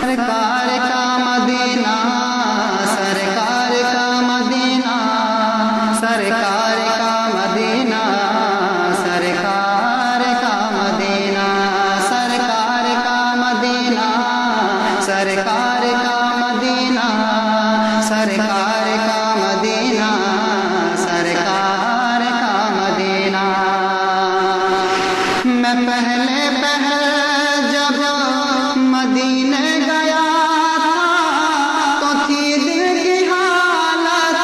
سرکار کا مدینہ، سرکار کا مدینہ، سرکار کا مدینہ، سرکار کا مدینہ، سرکار کا مدینہ، سرکار کا مدینہ، سرکار کا مدینہ، سرکار کا مدینہ۔ میں پہلے جب مدینے گیا تھا تو تھی دل کی حالت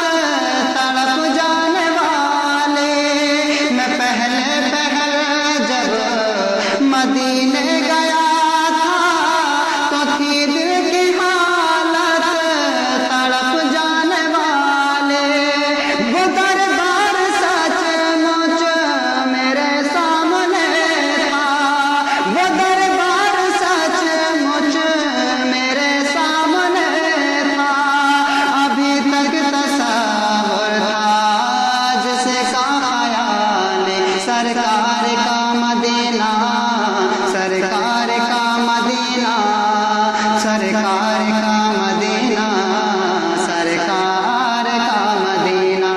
تڑپ جانے والے۔ میں پہلے جب مدینے گیا تھا تو تھی دل کی حالت تڑپ جانے والے۔ وہ دربار سچ مچ میرے سامنے تھا، وہ دربار سچ مچ میرے سامنے تھا۔ ابھی تک تصور تھا جس کا خیال، سرکار کا مدینہ، سرکار کا مدینہ، سرکار کا مدینہ، سرکار کا مدینہ،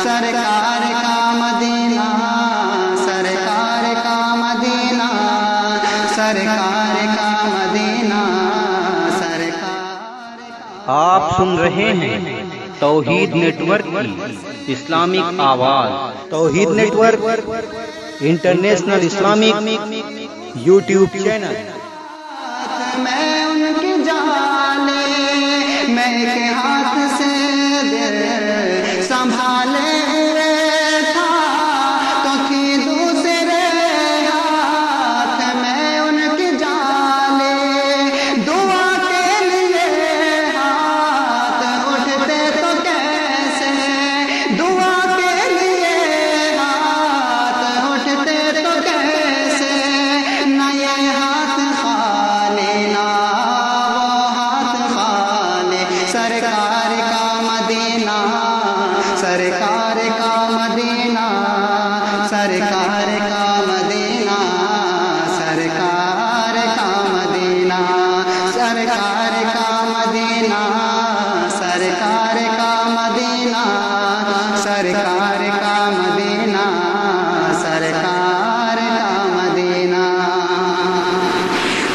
سرکار کا مدینہ، سرکار کا مدینہ، سرکار کا مدینہ، سرکار۔ آپ سن رہے ہیں توحید نیٹ ورک کی اسلامک آواز۔ Tauheed network international Islamic YouTube channel. میں ان کی جالے، میں ایک ہاتھ سے دل سنبھالے ہوئے تھا تو تھی دوسرے ہاتھ میں ان کی جالے۔ دعا کے لیے ہاتھ اٹھتے تو کیسے، دعا کے لیے ہاتھ اٹھتے تو کیسے، نہ یہ ہاتھ خالی نہ وہ ہاتھ خالی۔ سرکار کا مدینہ، سرکار کا مدینہ، سرکار کا مدینہ، سرکار کا مدینہ، سرکار کا مدینہ، سرکار کا مدینہ، سرکار کا مدینہ، سرکار کا مدینہ۔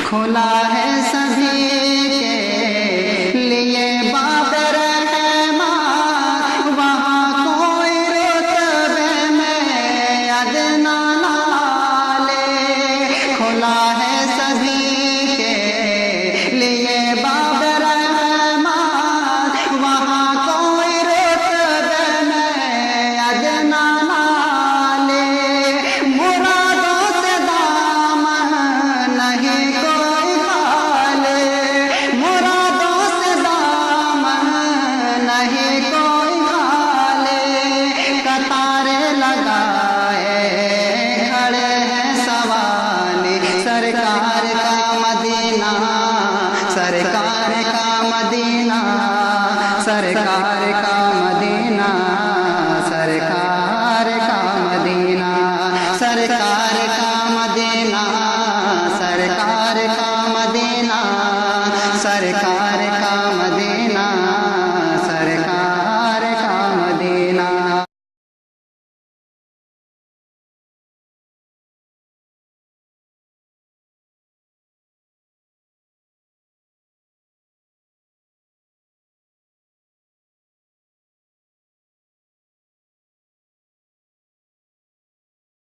کھلا ہے سبھی کے لیے باب رحمت، وہاں کوئی رتبے میں ادنا نہ لے۔ کھلا ہے سبھی کے لیے باب رحمت، وہاں کوئی رتبے میں ادنا نہ لے۔ مرادوں سے دامن نہیں کوئی خالے، مرادوں سے دامن نہیں کوئی خالے۔ قطارے لگائے کھڑے ہیں سوالی، سرکار کا مدینہ، سرکار کا مدینہ، سرکار کا مدینہ، سرکار کا مدینہ، سرکار کا مدینہ، سرکار کا مدینہ، سرکار کا